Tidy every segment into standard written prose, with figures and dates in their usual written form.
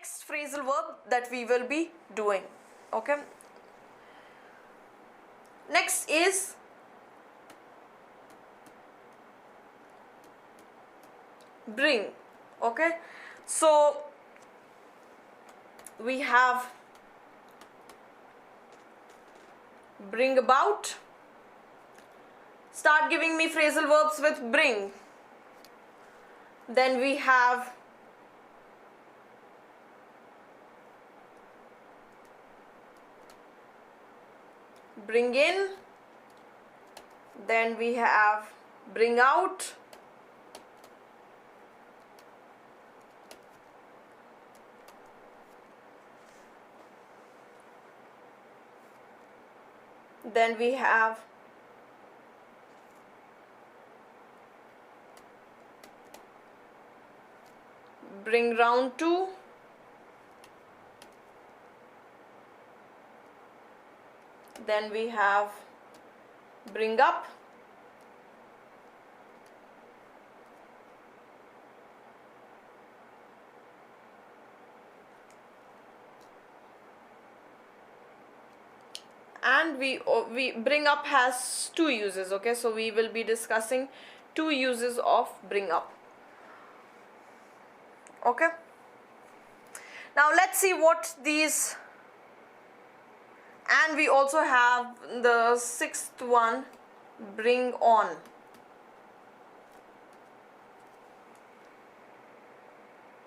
next phrasal verb that we will be doing. Okay. Next is bring. Okay. So we have bring about. Start giving me phrasal verbs with bring. Then we have bring in. Then we have bring out. Then we have bring round to. Then we have bring up. And we bring up has two uses. Okay, so we will be discussing two uses of bring up. Okay, now let's see what these, and we also have the sixth one, bring on.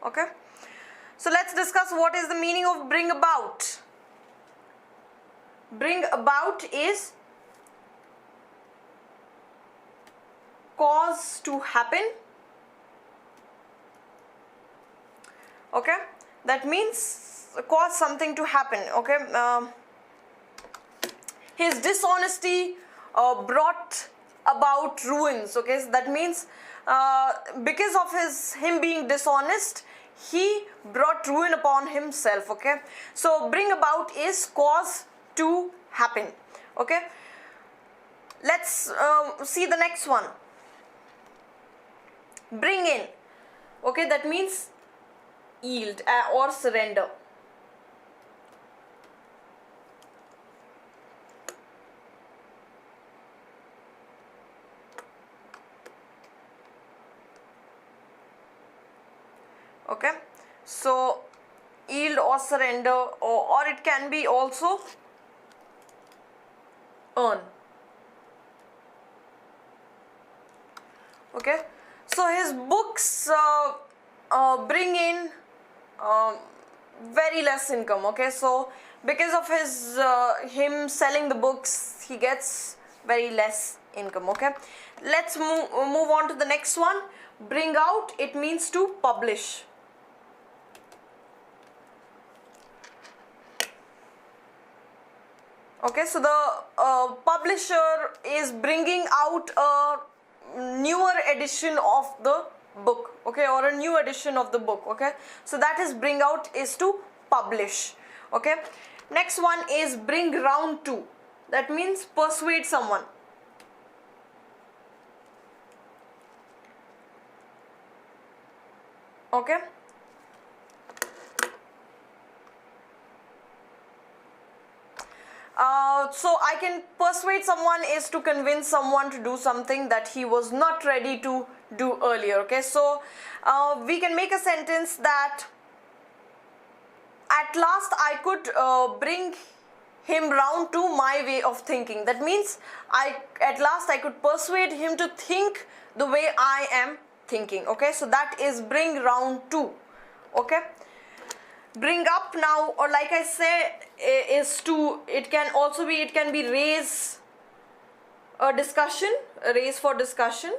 Okay, so let's discuss what is the meaning of bring about. Bring about is cause to happen. Okay, that means cause something to happen. Okay, his dishonesty brought about ruins. Okay, so that means because of him being dishonest, he brought ruin upon himself. Okay, so bring about is cause to happen. Okay, let's see the next one, bring in. Okay, that means yield or surrender. Okay, so yield or surrender, or it can be also earn. Okay, so his books bring in very less income. Okay, so because of him selling the books, he gets very less income. Okay, let's move on to the next one, bring out. It means to publish. Okay, so the publisher is bringing out a newer edition of the book. Okay, or a new edition of the book. Okay, so that is bring out, is to publish. Okay, next one is bring round to. That means persuade someone. Okay, so I can persuade someone is to convince someone to do something that he was not ready to do earlier. Okay, so we can make a sentence that at last I could bring him round to my way of thinking. That means at last I could persuade him to think the way I am thinking. Okay, so that is bring round to. Okay, bring up now, or like I said, is to, it can be raise a discussion, raise for discussion,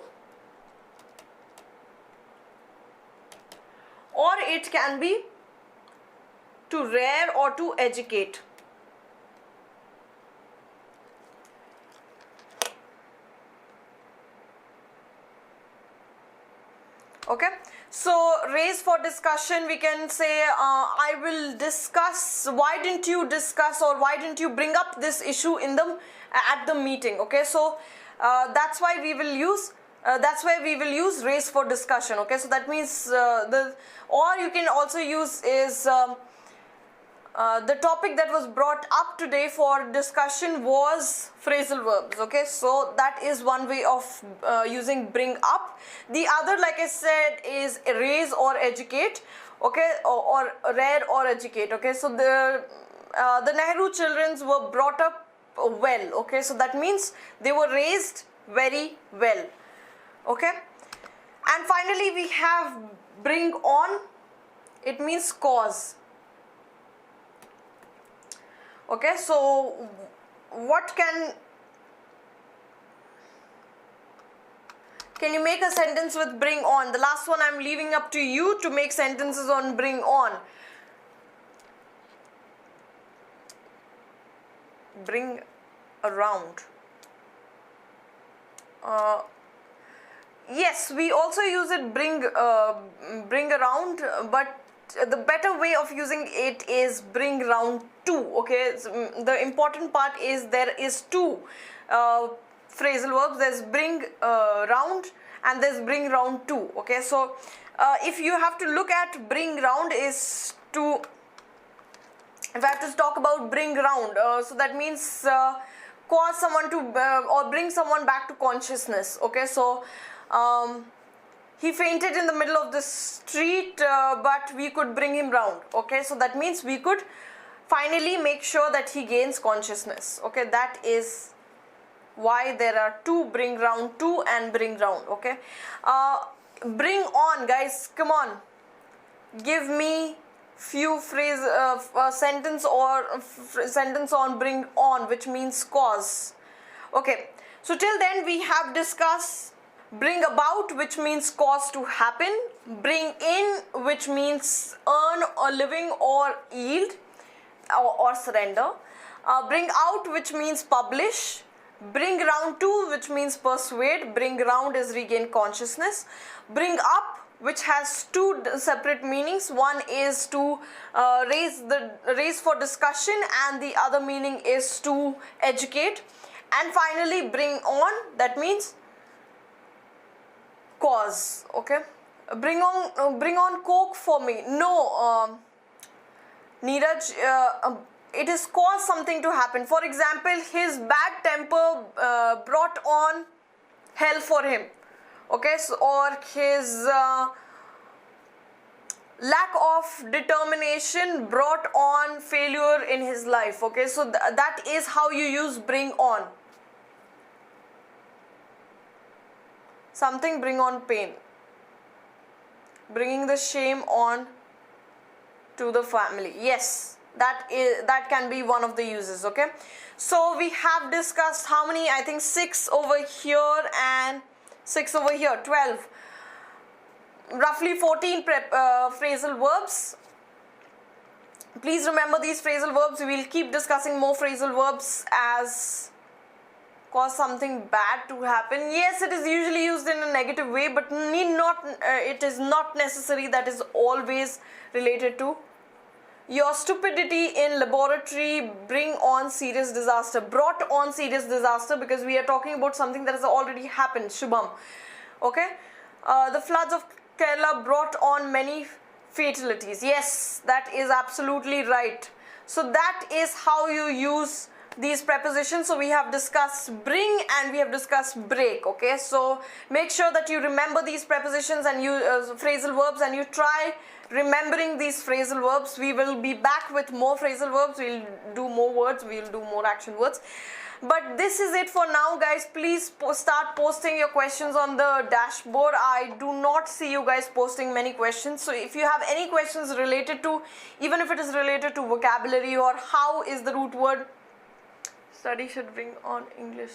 or it can be to rear or to educate. Okay, so raise for discussion, we can say I will discuss, why didn't you discuss, or why didn't you bring up this issue at the meeting. Okay, so that's why we will use that's where we will use raise for discussion. Okay, so that means or you can also use is the topic that was brought up today for discussion was phrasal verbs. Okay, so that is one way of using bring up. The other, like I said, is raise or educate. Okay, or read or educate. Okay, so the Nehru children were brought up well. Okay, so that means they were raised very well. Okay, and finally we have bring on. It means cause. Okay, so what can you make a sentence with bring on? The last one I'm leaving up to you to make sentences on bring on. Bring around. Yes, we also use it bring around, but the better way of using it is bring round to. Okay, so the important part is there is two phrasal verbs. There's bring round and there's bring round to. Okay, so if you have to look at bring round is to, if I have to talk about bring round, so that means cause someone to or bring someone back to consciousness. Okay, so he fainted in the middle of the street, but we could bring him round. Okay, so that means we could finally make sure that he gains consciousness. Okay, that is why there are two, bring round to and bring round. Okay, bring on, guys, come on, give me few phrase sentence or sentence on bring on, which means cause. Okay, so till then we have discussed bring about, which means cause to happen, bring in, which means earn a living or yield or surrender, bring out, which means publish, bring round to, which means persuade, bring round is regain consciousness, bring up, which has two separate meanings. One is to raise for discussion, and the other meaning is to educate. And finally bring on, that means cause. Okay, bring on Coke for me. No, Neeraj, it is cause something to happen. For example, his bad temper brought on hell for him. Okay, so, or his lack of determination brought on failure in his life. Okay, so that is how you use bring on. Something bring on pain, bringing the shame on to the family. Yes, that can be one of the uses. Okay, so we have discussed how many? I think 6 over here and 6 over here, 12, roughly 14 phrasal verbs. Please remember these phrasal verbs. We will keep discussing more phrasal verbs as cause something bad to happen. Yes, it is usually used in a negative way, but it is not necessary that is always related to your stupidity in laboratory. Bring on serious disaster, brought on serious disaster, because we are talking about something that has already happened. Shubham. Okay, the floods of Kerala brought on many fatalities. Yes, that is absolutely right. So that is how you use these prepositions. So we have discussed bring and we have discussed break. Okay, so make sure that you remember these prepositions and phrasal verbs, and you try remembering these phrasal verbs. We will be back with more phrasal verbs. We'll do more words, we'll do more action words. But this is it for now, guys. Please start posting your questions on the dashboard. I do not see you guys posting many questions. So if you have any questions related to, even if it is related to vocabulary or how is the root word, study should bring on English.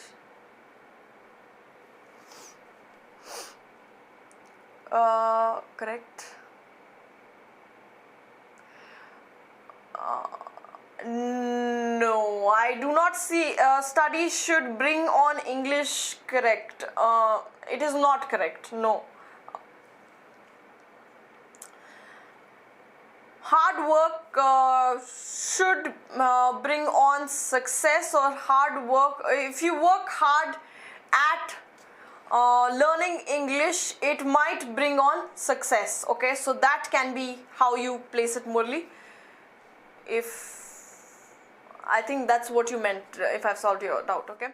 Correct. No, I do not see study should bring on English. Correct. It is not correct. No. Hard work should bring on success, or hard work. If you work hard at learning English, it might bring on success. Okay, so that can be how you place it, Murli. If I think that's what you meant, if I've solved your doubt. Okay.